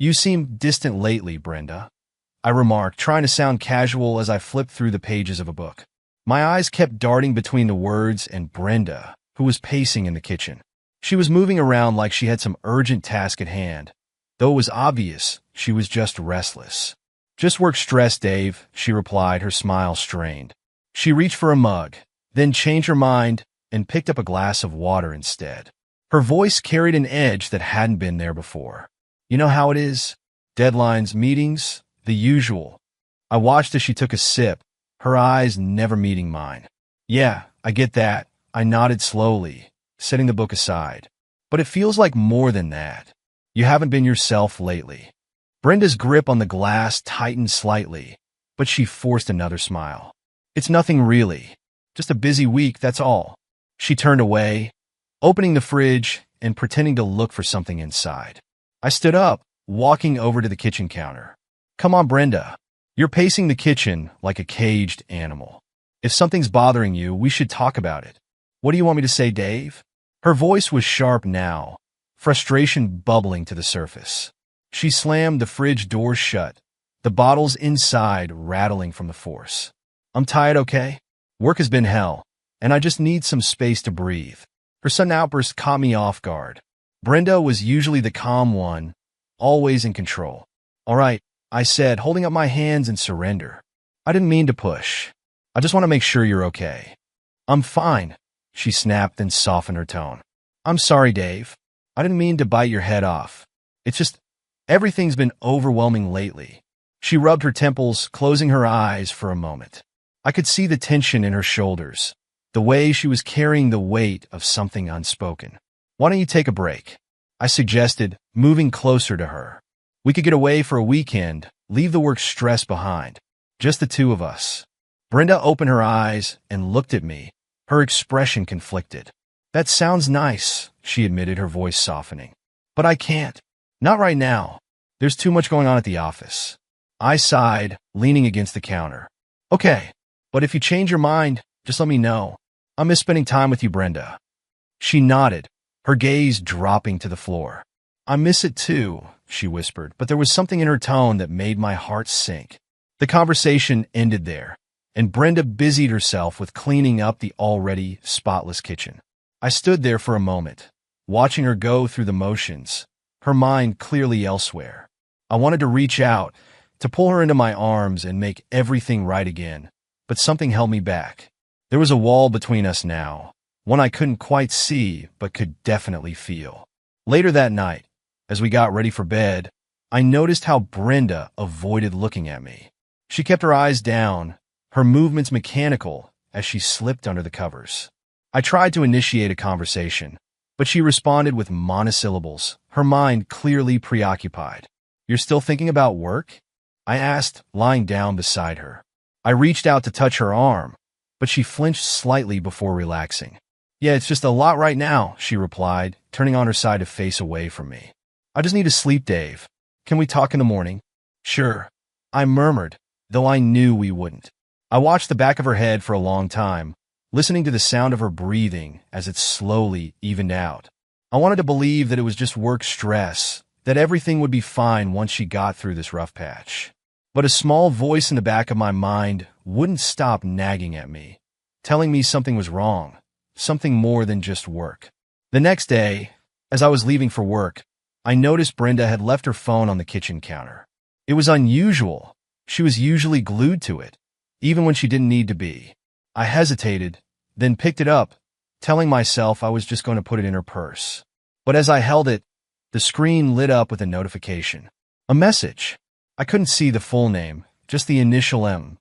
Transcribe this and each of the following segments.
You seem distant lately, Brenda, I remarked, trying to sound casual as I flipped through the pages of a book. My eyes kept darting between the words and Brenda, who was pacing in the kitchen. She was moving around like she had some urgent task at hand, though it was obvious she was just restless. Just work stress, Dave, she replied, her smile strained. She reached for a mug, then changed her mind and picked up a glass of water instead. Her voice carried an edge that hadn't been there before. You know how it is? Deadlines, meetings, the usual. I watched as she took a sip, her eyes never meeting mine. Yeah, I get that. I nodded slowly, setting the book aside. But it feels like more than that. You haven't been yourself lately. Brenda's grip on the glass tightened slightly, but she forced another smile. It's nothing really. Just a busy week, that's all. She turned away, opening the fridge and pretending to look for something inside. I stood up, walking over to the kitchen counter. Come on, Brenda. You're pacing the kitchen like a caged animal. If something's bothering you, we should talk about it. What do you want me to say, Dave? Her voice was sharp now, frustration bubbling to the surface. She slammed the fridge door shut, the bottles inside rattling from the force. I'm tired, okay? Work has been hell, and I just need some space to breathe. Her sudden outburst caught me off guard. Brenda was usually the calm one, always in control. All right, I said, holding up my hands in surrender. I didn't mean to push. I just want to make sure you're okay. I'm fine, she snapped and softened her tone. I'm sorry, Dave. I didn't mean to bite your head off. It's just, everything's been overwhelming lately. She rubbed her temples, closing her eyes for a moment. I could see the tension in her shoulders, the way she was carrying the weight of something unspoken. Why don't you take a break? I suggested, moving closer to her. We could get away for a weekend, leave the work stress behind. Just the two of us. Brenda opened her eyes and looked at me, her expression conflicted. That sounds nice, she admitted, her voice softening. But I can't. Not right now. There's too much going on at the office. I sighed, leaning against the counter. Okay, but if you change your mind, just let me know. I miss spending time with you, Brenda. She nodded, her gaze dropping to the floor. I miss it too, she whispered, but there was something in her tone that made my heart sink. The conversation ended there, and Brenda busied herself with cleaning up the already spotless kitchen. I stood there for a moment, watching her go through the motions, her mind clearly elsewhere. I wanted to reach out, to pull her into my arms and make everything right again, but something held me back. There was a wall between us now, one I couldn't quite see but could definitely feel. Later that night, as we got ready for bed, I noticed how Brenda avoided looking at me. She kept her eyes down, her movements mechanical as she slipped under the covers. I tried to initiate a conversation, but she responded with monosyllables, her mind clearly preoccupied. You're still thinking about work? I asked, lying down beside her. I reached out to touch her arm, but she flinched slightly before relaxing. Yeah, it's just a lot right now, she replied, turning on her side to face away from me. I just need to sleep, Dave. Can we talk in the morning? Sure, I murmured, though I knew we wouldn't. I watched the back of her head for a long time, listening to the sound of her breathing as it slowly evened out. I wanted to believe that it was just work stress, that everything would be fine once she got through this rough patch. But a small voice in the back of my mind wouldn't stop nagging at me, telling me something was wrong, something more than just work. The next day, as I was leaving for work, I noticed Brenda had left her phone on the kitchen counter. It was unusual. She was usually glued to it, even when she didn't need to be. I hesitated, then picked it up, telling myself I was just going to put it in her purse. But as I held it, the screen lit up with a notification. A message. I couldn't see the full name, just the initial M.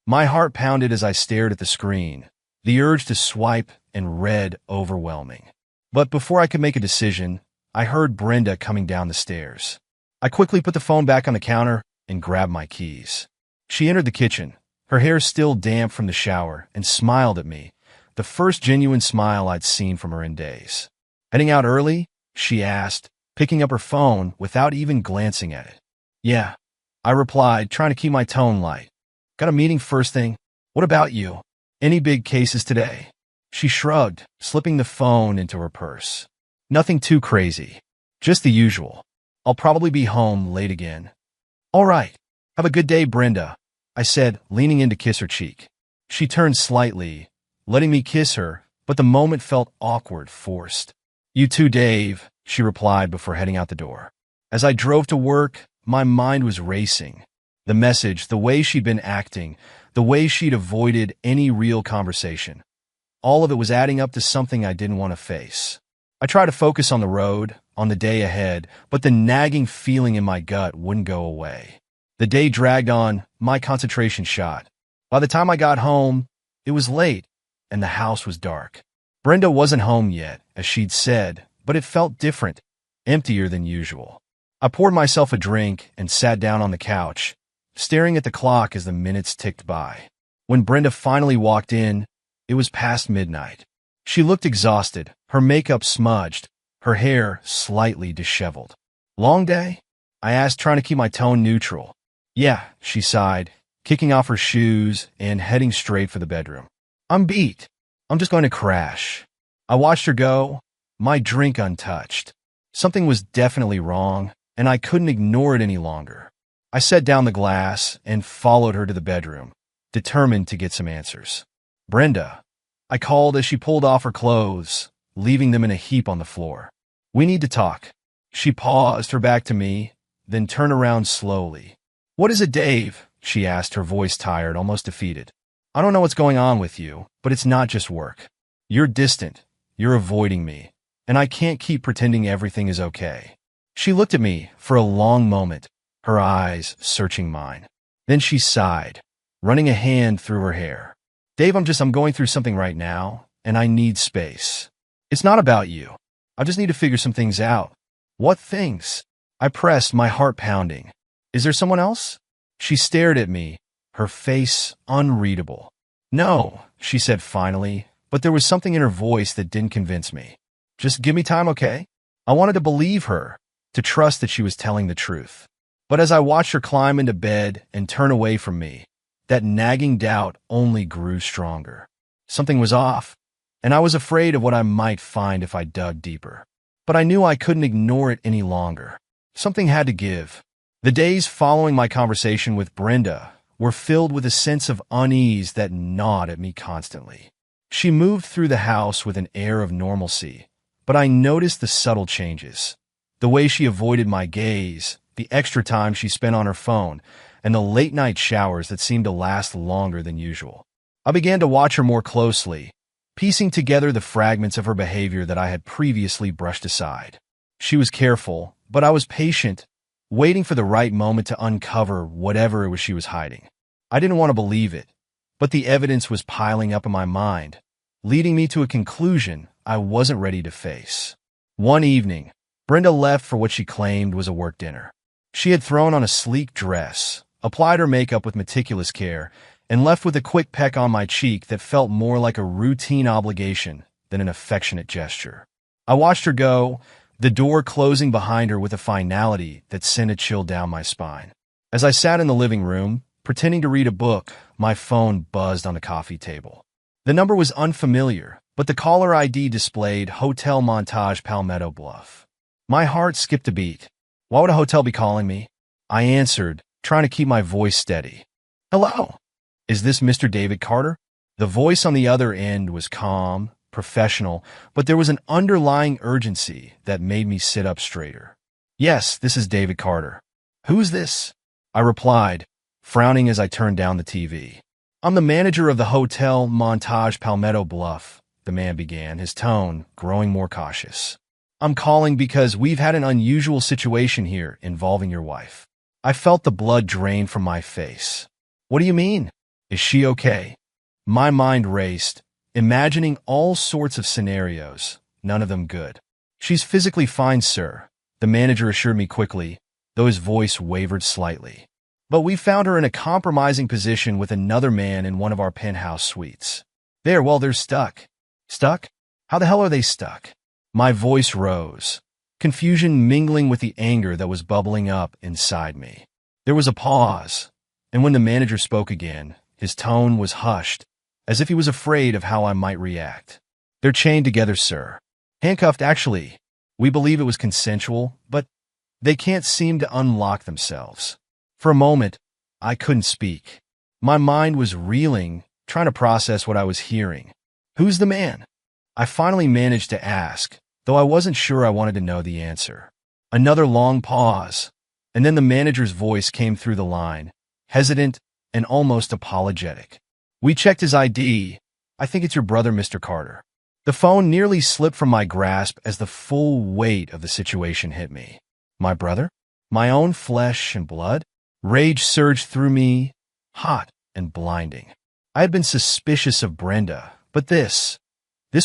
My heart pounded as I stared at the screen, the urge to swipe and read overwhelming. But before I could make a decision, I heard Brenda coming down the stairs. I quickly put the phone back on the counter and grabbed my keys. She entered the kitchen, her hair still damp from the shower, and smiled at me, the first genuine smile I'd seen from her in days. Heading out early? She asked, picking up her phone without even glancing at it. Yeah, I replied, trying to keep my tone light. Got a meeting first thing? What about you? Any big cases today? She shrugged, slipping the phone into her purse. Nothing too crazy. Just the usual. I'll probably be home late again. All right. Have a good day, Brenda, I said, leaning in to kiss her cheek. She turned slightly, letting me kiss her, but the moment felt awkward, forced. You too, Dave, she replied before heading out the door. As I drove to work, my mind was racing. The message, the way she'd been acting, the way she'd avoided any real conversation. All of it was adding up to something I didn't want to face. I tried to focus on the road, on the day ahead, but the nagging feeling in my gut wouldn't go away. The day dragged on, my concentration shot. By the time I got home, it was late, and the house was dark. Brenda wasn't home yet, as she'd said, but it felt different, emptier than usual. I poured myself a drink and sat down on the couch, staring at the clock as the minutes ticked by. When Brenda finally walked in, it was past midnight. She looked exhausted, her makeup smudged, her hair slightly disheveled. Long day? I asked, trying to keep my tone neutral. Yeah, she sighed, kicking off her shoes and heading straight for the bedroom. I'm beat. I'm just going to crash. I watched her go, my drink untouched. Something was definitely wrong, and I couldn't ignore it any longer. I set down the glass and followed her to the bedroom, determined to get some answers. Brenda, I called as she pulled off her clothes, leaving them in a heap on the floor. We need to talk. She paused, her back to me, then turned around slowly. What is it, Dave? She asked, her voice tired, almost defeated. I don't know what's going on with you, but it's not just work. You're distant. You're avoiding me, and I can't keep pretending everything is okay. She looked at me for a long moment, her eyes searching mine. Then she sighed, running a hand through her hair. Dave, I'm going through something right now, and I need space. It's not about you. I just need to figure some things out. What things? I pressed, my heart pounding. Is there someone else? She stared at me, her face unreadable. No, she said finally, but there was something in her voice that didn't convince me. Just give me time, okay? I wanted to believe her, to trust that she was telling the truth. But as I watched her climb into bed and turn away from me, that nagging doubt only grew stronger. Something was off, and I was afraid of what I might find if I dug deeper. But I knew I couldn't ignore it any longer. Something had to give. The days following my conversation with Brenda were filled with a sense of unease that gnawed at me constantly. She moved through the house with an air of normalcy, but I noticed the subtle changes. The way she avoided my gaze, the extra time she spent on her phone, and the late-night showers that seemed to last longer than usual. I began to watch her more closely, piecing together the fragments of her behavior that I had previously brushed aside. She was careful, but I was patient, waiting for the right moment to uncover whatever it was she was hiding. I didn't want to believe it, but the evidence was piling up in my mind, leading me to a conclusion I wasn't ready to face. One evening, Brenda left for what she claimed was a work dinner. She had thrown on a sleek dress, applied her makeup with meticulous care, and left with a quick peck on my cheek that felt more like a routine obligation than an affectionate gesture. I watched her go, the door closing behind her with a finality that sent a chill down my spine. As I sat in the living room, pretending to read a book, my phone buzzed on the coffee table. The number was unfamiliar, but the caller ID displayed Hotel Montage Palmetto Bluff. My heart skipped a beat. Why would a hotel be calling me? I answered, trying to keep my voice steady. Hello? Is this Mr. David Carter? The voice on the other end was calm, professional, but there was an underlying urgency that made me sit up straighter. Yes, this is David Carter. Who's this? I replied, frowning as I turned down the TV. I'm the manager of the Hotel Montage Palmetto Bluff, the man began, his tone growing more cautious. I'm calling because we've had an unusual situation here involving your wife. I felt the blood drain from my face. What do you mean? Is she okay? My mind raced, imagining all sorts of scenarios, none of them good. She's physically fine, sir, the manager assured me quickly, though his voice wavered slightly. But we found her in a compromising position with another man in one of our penthouse suites. They're stuck. Stuck? How the hell are they stuck? My voice rose, confusion mingling with the anger that was bubbling up inside me. There was a pause, and when the manager spoke again, his tone was hushed, as if he was afraid of how I might react. They're chained together, sir. Handcuffed, actually. We believe it was consensual, but They can't seem to unlock themselves. For a moment, I couldn't speak. My mind was reeling, trying to process what I was hearing. Who's the man? I finally managed to ask, though I wasn't sure I wanted to know the answer. Another long pause, and then the manager's voice came through the line, hesitant and almost apologetic. We checked his ID. I think it's your brother, Mr. Carter. The phone nearly slipped from my grasp as the full weight of the situation hit me. My brother? My own flesh and blood? Rage surged through me, hot and blinding. I had been suspicious of Brenda, but this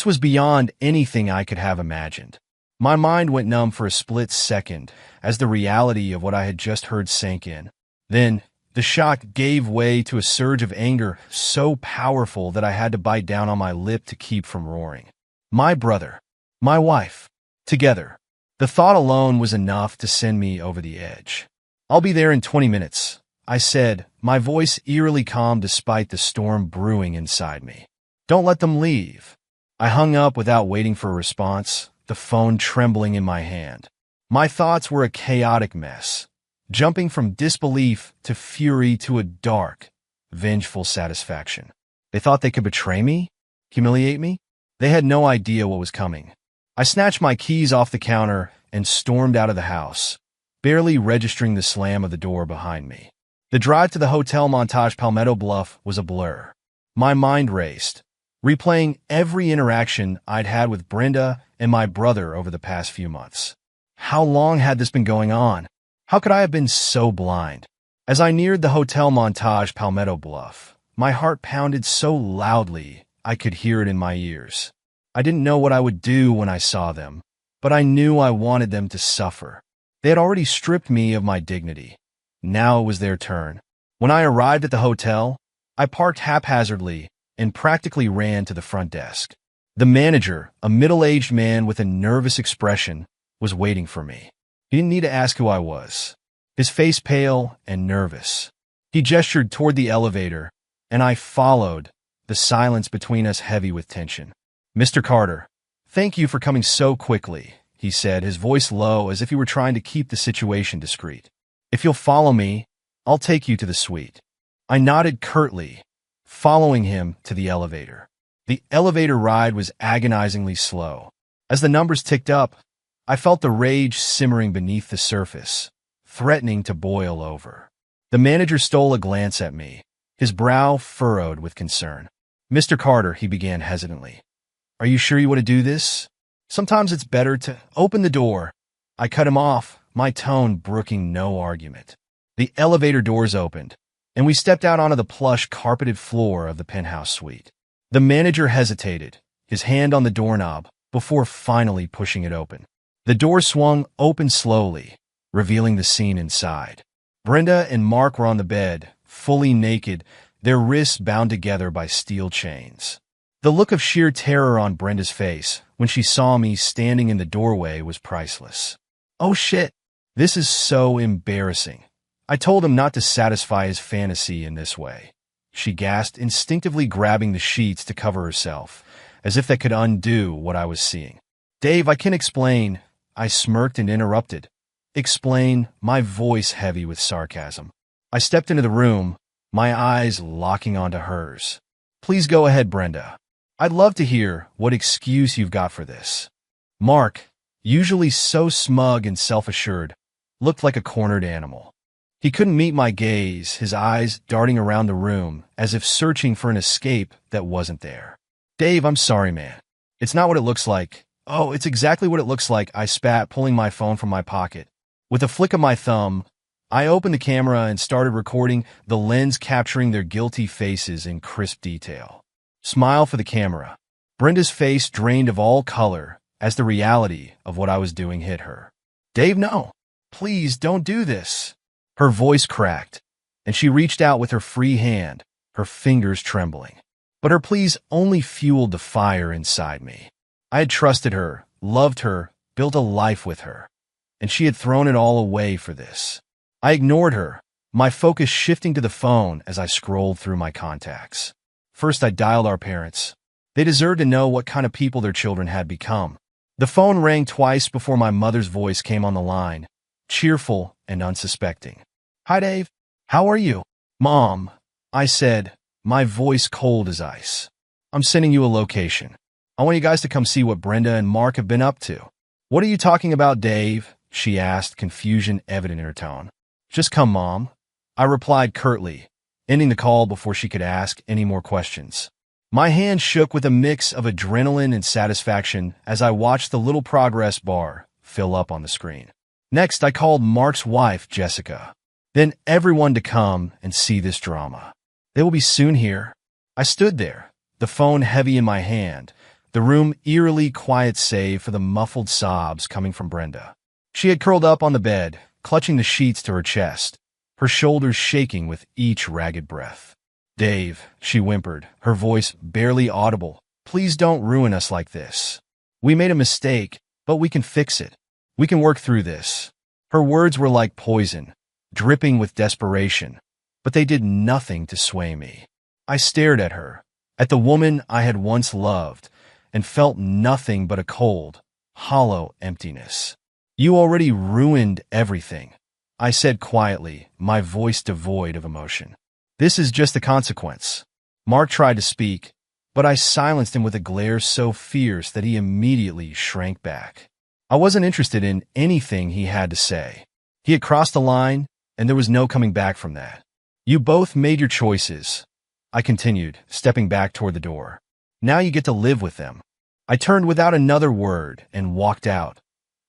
was beyond anything I could have imagined. My mind went numb for a split second as the reality of what I had just heard sank in. Then, the shock gave way to a surge of anger so powerful that I had to bite down on my lip to keep from roaring. My brother, my wife, together. The thought alone was enough to send me over the edge. I'll be there in 20 minutes, I said, my voice eerily calm despite the storm brewing inside me. Don't let them leave. I hung up without waiting for a response, the phone trembling in my hand. My thoughts were a chaotic mess, jumping from disbelief to fury to a dark, vengeful satisfaction. They thought they could betray me? Humiliate me? They had no idea what was coming. I snatched my keys off the counter and stormed out of the house, barely registering the slam of the door behind me. The drive to the Hotel Montage Palmetto Bluff was a blur. My mind raced, replaying every interaction I'd had with Brenda and my brother over the past few months. How long had this been going on? How could I have been so blind? As I neared the Hotel Montage Palmetto Bluff, my heart pounded so loudly I could hear it in my ears. I didn't know what I would do when I saw them, but I knew I wanted them to suffer. They had already stripped me of my dignity. Now it was their turn. When I arrived at the hotel, I parked haphazardly and practically ran to the front desk. The manager, a middle-aged man with a nervous expression, was waiting for me. He didn't need to ask who I was. His face pale and nervous. He gestured toward the elevator, and I followed, the silence between us heavy with tension. Mr. Carter, thank you for coming so quickly, he said, his voice low as if he were trying to keep the situation discreet. If you'll follow me, I'll take you to the suite. I nodded curtly, following him to the elevator. The elevator ride was agonizingly slow. As the numbers ticked up, I felt the rage simmering beneath the surface, threatening to boil over. The manager stole a glance at me, his brow furrowed with concern. Mr. Carter, he began hesitantly. Are you sure you want to do this? Sometimes it's better to open the door. I cut him off, my tone brooking no argument. The elevator doors opened, and we stepped out onto the plush carpeted floor of the penthouse suite. The manager hesitated, his hand on the doorknob, before finally pushing it open. The door swung open slowly, revealing the scene inside. Brenda and Mark were on the bed, fully naked, their wrists bound together by steel chains. The look of sheer terror on Brenda's face when she saw me standing in the doorway was priceless. Oh shit, this is so embarrassing. I told him not to satisfy his fantasy in this way. She gasped, instinctively grabbing the sheets to cover herself, as if that could undo what I was seeing. Dave, I can explain. I smirked and interrupted. Explain, my voice heavy with sarcasm. I stepped into the room, my eyes locking onto hers. Please go ahead, Brenda. I'd love to hear what excuse you've got for this. Mark, usually so smug and self-assured, looked like a cornered animal. He couldn't meet my gaze, his eyes darting around the room as if searching for an escape that wasn't there. Dave, I'm sorry, man. It's not what it looks like. Oh, it's exactly what it looks like, I spat, pulling my phone from my pocket. With a flick of my thumb, I opened the camera and started recording, the lens capturing their guilty faces in crisp detail. Smile for the camera. Brenda's face drained of all color as the reality of what I was doing hit her. Dave, no. Please don't do this. Her voice cracked, and she reached out with her free hand, her fingers trembling. But her pleas only fueled the fire inside me. I had trusted her, loved her, built a life with her, and she had thrown it all away for this. I ignored her, my focus shifting to the phone as I scrolled through my contacts. First, I dialed our parents. They deserved to know what kind of people their children had become. The phone rang twice before my mother's voice came on the line, cheerful and unsuspecting. "Hi, Dave. How are you?" "Mom," I said, my voice cold as ice. "I'm sending you a location. I want you guys to come see what Brenda and Mark have been up to." "What are you talking about, Dave?" she asked, confusion evident in her tone. "Just come, Mom," I replied curtly, ending the call before she could ask any more questions. My hand shook with a mix of adrenaline and satisfaction as I watched the little progress bar fill up on the screen. Next, I called Mark's wife, Jessica. Then everyone to come and see this drama. "They will be soon here." I stood there, the phone heavy in my hand, the room eerily quiet save for the muffled sobs coming from Brenda. She had curled up on the bed, clutching the sheets to her chest, her shoulders shaking with each ragged breath. "Dave," she whimpered, her voice barely audible, "please don't ruin us like this. We made a mistake, but we can fix it. We can work through this." Her words were like poison, dripping with desperation, but they did nothing to sway me. I stared at her, at the woman I had once loved, and felt nothing but a cold, hollow emptiness. "You already ruined everything," I said quietly, my voice devoid of emotion. "This is just the consequence." Mark tried to speak, but I silenced him with a glare so fierce that he immediately shrank back. I wasn't interested in anything he had to say. He had crossed the line, and there was no coming back from that. "You both made your choices," I continued, stepping back toward the door. "Now you get to live with them." I turned without another word and walked out,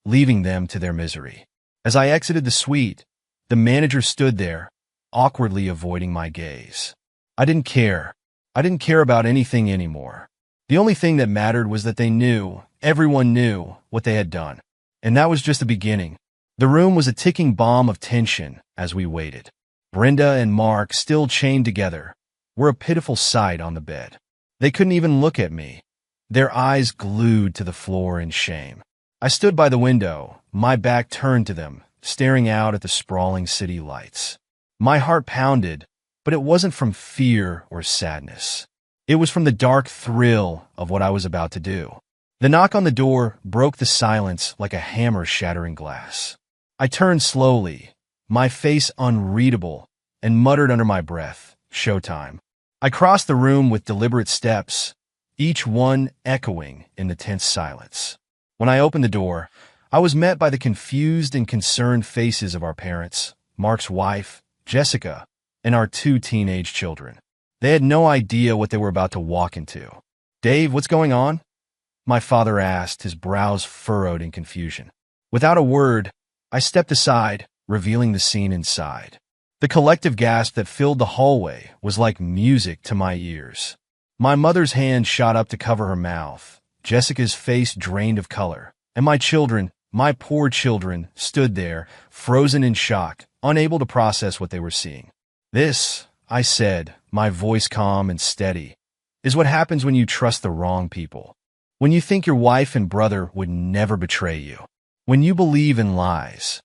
leaving them to their misery. As I exited the suite, the manager stood there, awkwardly avoiding my gaze. I didn't care. I didn't care about anything anymore. The only thing that mattered was that they knew, everyone knew, what they had done. And that was just the beginning. The room was a ticking bomb of tension as we waited. Brenda and Mark, still chained together, were a pitiful sight on the bed. They couldn't even look at me, their eyes glued to the floor in shame. I stood by the window, my back turned to them, staring out at the sprawling city lights. My heart pounded, but it wasn't from fear or sadness. It was from the dark thrill of what I was about to do. The knock on the door broke the silence like a hammer shattering glass. I turned slowly, my face unreadable, and muttered under my breath, "Showtime." I crossed the room with deliberate steps, each one echoing in the tense silence. When I opened the door, I was met by the confused and concerned faces of our parents, Mark's wife, Jessica, and our 2 teenage children. They had no idea what they were about to walk into. "Dave, what's going on?" my father asked, his brows furrowed in confusion. Without a word, I stepped aside, revealing the scene inside. The collective gasp that filled the hallway was like music to my ears. My mother's hand shot up to cover her mouth, Jessica's face drained of color, and my children, my poor children, stood there, frozen in shock, unable to process what they were seeing. "This," I said, my voice calm and steady, "is what happens when you trust the wrong people. When you think your wife and brother would never betray you. When you believe in lies."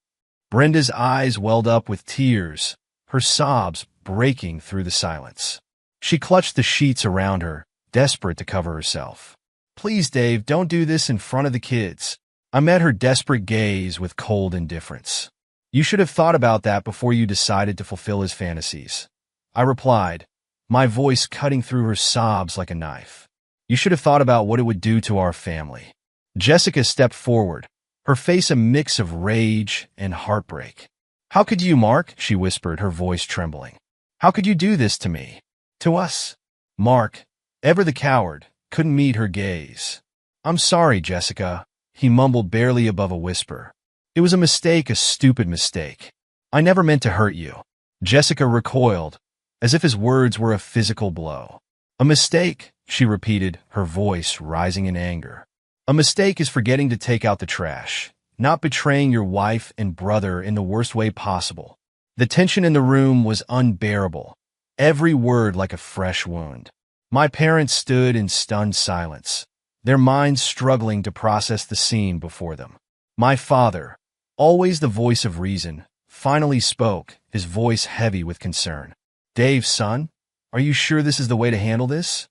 Brenda's eyes welled up with tears, her sobs breaking through the silence. She clutched the sheets around her, desperate to cover herself. "Please, Dave, don't do this in front of the kids." I met her desperate gaze with cold indifference. "You should have thought about that before you decided to fulfill his fantasies," I replied, my voice cutting through her sobs like a knife. "You should have thought about what it would do to our family." Jessica stepped forward, her face a mix of rage and heartbreak. "How could you, Mark?" she whispered, her voice trembling. "How could you do this to me? To us?" Mark, ever the coward, couldn't meet her gaze. "I'm sorry, Jessica," he mumbled barely above a whisper. "It was a mistake, a stupid mistake. I never meant to hurt you." Jessica recoiled, as if his words were a physical blow. "A mistake," she repeated, her voice rising in anger. "A mistake is forgetting to take out the trash, not betraying your wife and brother in the worst way possible." The tension in the room was unbearable, every word like a fresh wound. My parents stood in stunned silence, their minds struggling to process the scene before them. My father, always the voice of reason, finally spoke, his voice heavy with concern. "Dave, son, are you sure this is the way to handle this?"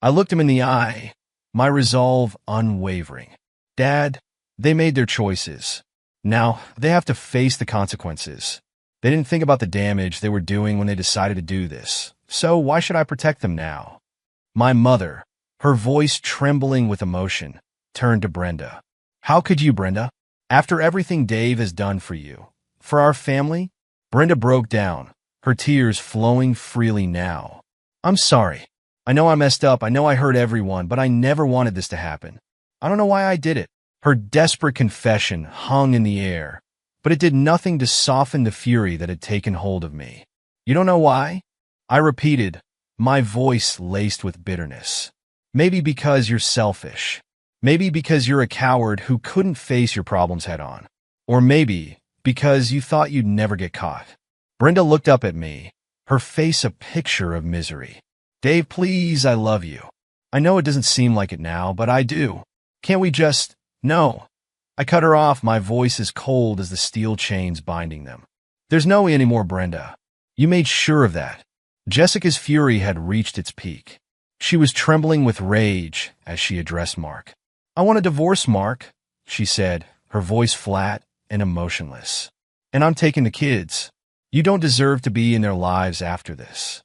I looked him in the eye, my resolve unwavering. "Dad, they made their choices. Now, they have to face the consequences. They didn't think about the damage they were doing when they decided to do this. So why should I protect them now? My mother, her voice trembling with emotion, turned to Brenda. How could you, Brenda? After everything Dave has done for you, for our family? Brenda broke down, her tears flowing freely now. I'm sorry. I know I messed up. I know I hurt everyone, but I never wanted this to happen. I don't know why I did it. Her desperate confession hung in the air, but it did nothing to soften the fury that had taken hold of me. You don't know why? I repeated, my voice laced with bitterness. Maybe because you're selfish. Maybe because you're a coward who couldn't face your problems head on. Or maybe because you thought you'd never get caught. Brenda looked up at me, her face a picture of misery. Dave, please, I love you. I know it doesn't seem like it now, but I do. Can't we just... No. I cut her off, my voice as cold as the steel chains binding them. There's no way anymore, Brenda. You made sure of that. Jessica's fury had reached its peak. She was trembling with rage as she addressed Mark. I want a divorce, Mark, she said, her voice flat and emotionless. And I'm taking the kids. You don't deserve to be in their lives after this.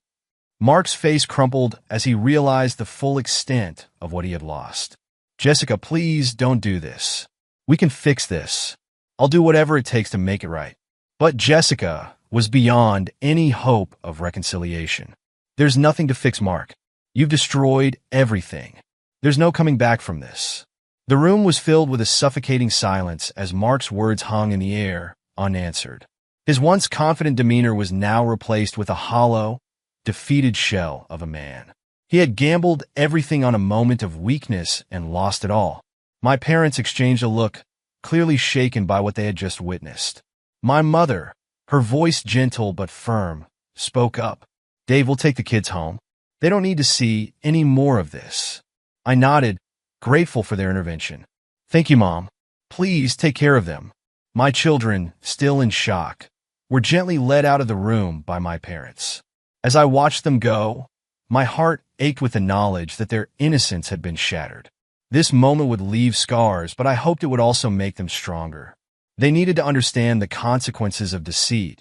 Mark's face crumpled as he realized the full extent of what he had lost. Jessica, please don't do this. We can fix this. I'll do whatever it takes to make it right. But Jessica was beyond any hope of reconciliation. There's nothing to fix, Mark. You've destroyed everything. There's no coming back from this. The room was filled with a suffocating silence as Mark's words hung in the air, unanswered. His once confident demeanor was now replaced with a hollow, defeated shell of a man. He had gambled everything on a moment of weakness and lost it all. My parents exchanged a look, clearly shaken by what they had just witnessed. My mother, her voice gentle but firm, spoke up. Dave will take the kids home. They don't need to see any more of this. I nodded, grateful for their intervention. Thank you, Mom. Please take care of them. My children, still in shock, were gently led out of the room by my parents. As I watched them go, my heart ached with the knowledge that their innocence had been shattered. This moment would leave scars, but I hoped it would also make them stronger. They needed to understand the consequences of deceit,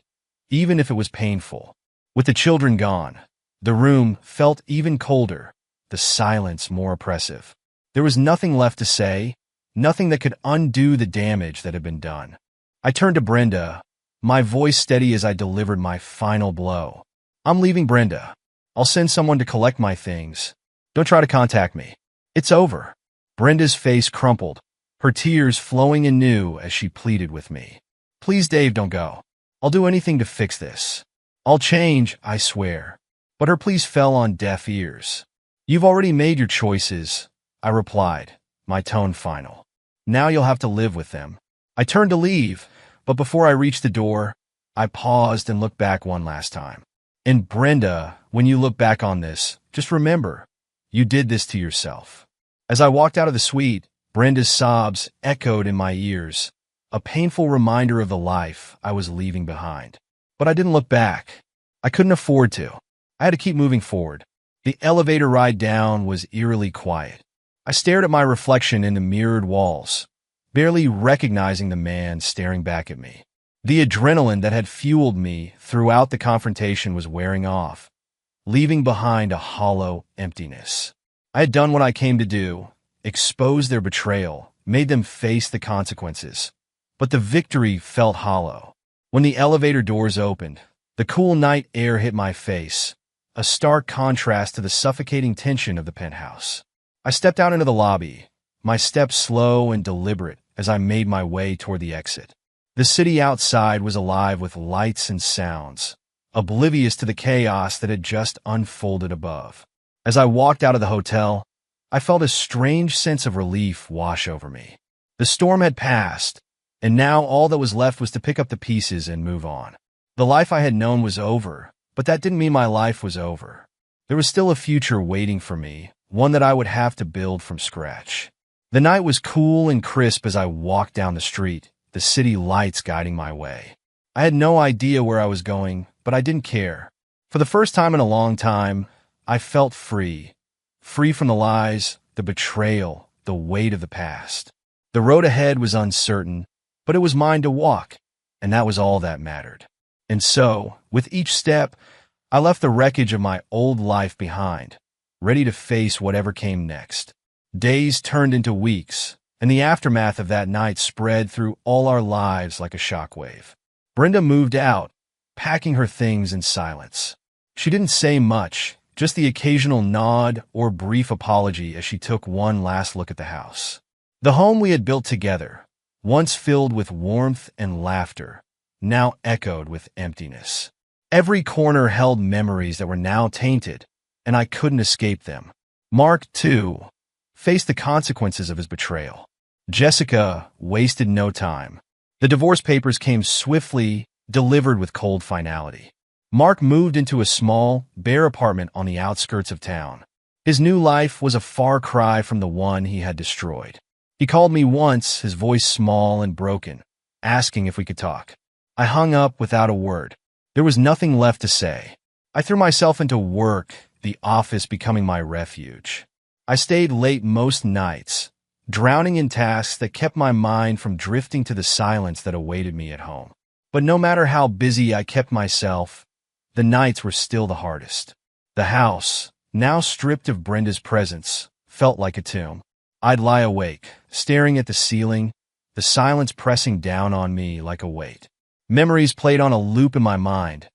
even if it was painful. With the children gone, the room felt even colder, the silence more oppressive. There was nothing left to say, nothing that could undo the damage that had been done. I turned to Brenda, my voice steady as I delivered my final blow. I'm leaving, Brenda. I'll send someone to collect my things. Don't try to contact me. It's over. Brenda's face crumpled, her tears flowing anew as she pleaded with me. Please, Dave, don't go. I'll do anything to fix this. I'll change, I swear. But her pleas fell on deaf ears. You've already made your choices, I replied, my tone final. Now you'll have to live with them. I turned to leave, but before I reached the door, I paused and looked back one last time. And Brenda, when you look back on this, just remember, you did this to yourself. As I walked out of the suite, Brenda's sobs echoed in my ears, a painful reminder of the life I was leaving behind. But I didn't look back. I couldn't afford to. I had to keep moving forward. The elevator ride down was eerily quiet. I stared at my reflection in the mirrored walls, barely recognizing the man staring back at me. The adrenaline that had fueled me throughout the confrontation was wearing off, leaving behind a hollow emptiness. I had done what I came to do, exposed their betrayal, made them face the consequences. But the victory felt hollow. When the elevator doors opened, the cool night air hit my face, a stark contrast to the suffocating tension of the penthouse. I stepped out into the lobby, my steps slow and deliberate as I made my way toward the exit. The city outside was alive with lights and sounds, oblivious to the chaos that had just unfolded above. As I walked out of the hotel, I felt a strange sense of relief wash over me. The storm had passed, and now all that was left was to pick up the pieces and move on. The life I had known was over, but that didn't mean my life was over. There was still a future waiting for me, one that I would have to build from scratch. The night was cool and crisp as I walked down the street, the city lights guiding my way. I had no idea where I was going, but I didn't care. For the first time in a long time, I felt free. Free from the lies, the betrayal, the weight of the past. The road ahead was uncertain, but it was mine to walk, and that was all that mattered. And so, with each step, I left the wreckage of my old life behind, ready to face whatever came next. Days turned into weeks, and the aftermath of that night spread through all our lives like a shockwave. Brenda moved out, packing her things in silence. She didn't say much, just the occasional nod or brief apology as she took one last look at the house. The home we had built together, once filled with warmth and laughter, now echoed with emptiness. Every corner held memories that were now tainted, and I couldn't escape them. Mark, too, faced the consequences of his betrayal. Jessica wasted no time. The divorce papers came swiftly, delivered with cold finality. Mark moved into a small, bare apartment on the outskirts of town. His new life was a far cry from the one he had destroyed. He called me once, his voice small and broken, asking if we could talk. I hung up without a word. There was nothing left to say. I threw myself into work, the office becoming my refuge. I stayed late most nights, drowning in tasks that kept my mind from drifting to the silence that awaited me at home. But no matter how busy I kept myself, the nights were still the hardest. The house, now stripped of Brenda's presence, felt like a tomb. I'd lie awake, staring at the ceiling, the silence pressing down on me like a weight. Memories played on a loop in my mind,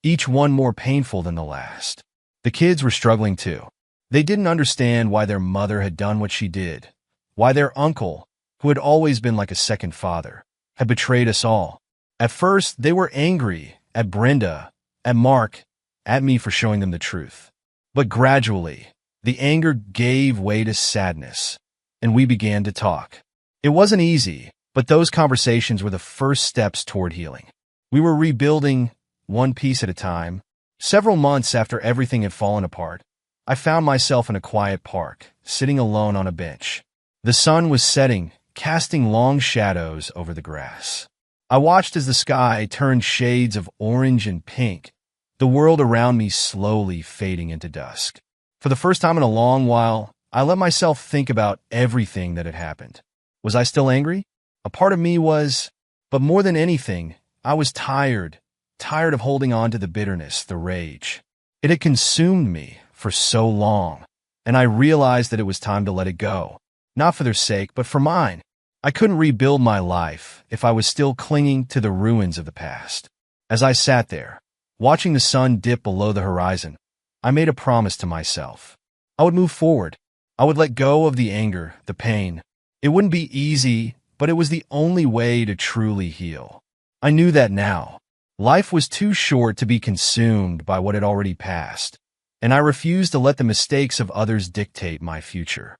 each one more painful than the last. The kids were struggling too. They didn't understand why their mother had done what she did, why their uncle, who had always been like a second father, had betrayed us all. At first, they were angry at Brenda, at Mark, at me for showing them the truth. But gradually, the anger gave way to sadness, and we began to talk. It wasn't easy, but those conversations were the first steps toward healing. We were rebuilding, one piece at a time. Several months after everything had fallen apart, I found myself in a quiet park, sitting alone on a bench. The sun was setting, casting long shadows over the grass. I watched as the sky turned shades of orange and pink, the world around me slowly fading into dusk. For the first time in a long while, I let myself think about everything that had happened. Was I still angry? A part of me was, but more than anything, I was tired of holding on to the bitterness, the rage. It had consumed me for so long, and I realized that it was time to let it go. Not for their sake, but for mine. I couldn't rebuild my life if I was still clinging to the ruins of the past. As I sat there, watching the sun dip below the horizon, I made a promise to myself. I would move forward. I would let go of the anger, the pain. It wouldn't be easy, but it was the only way to truly heal. I knew that now. Life was too short to be consumed by what had already passed, and I refused to let the mistakes of others dictate my future.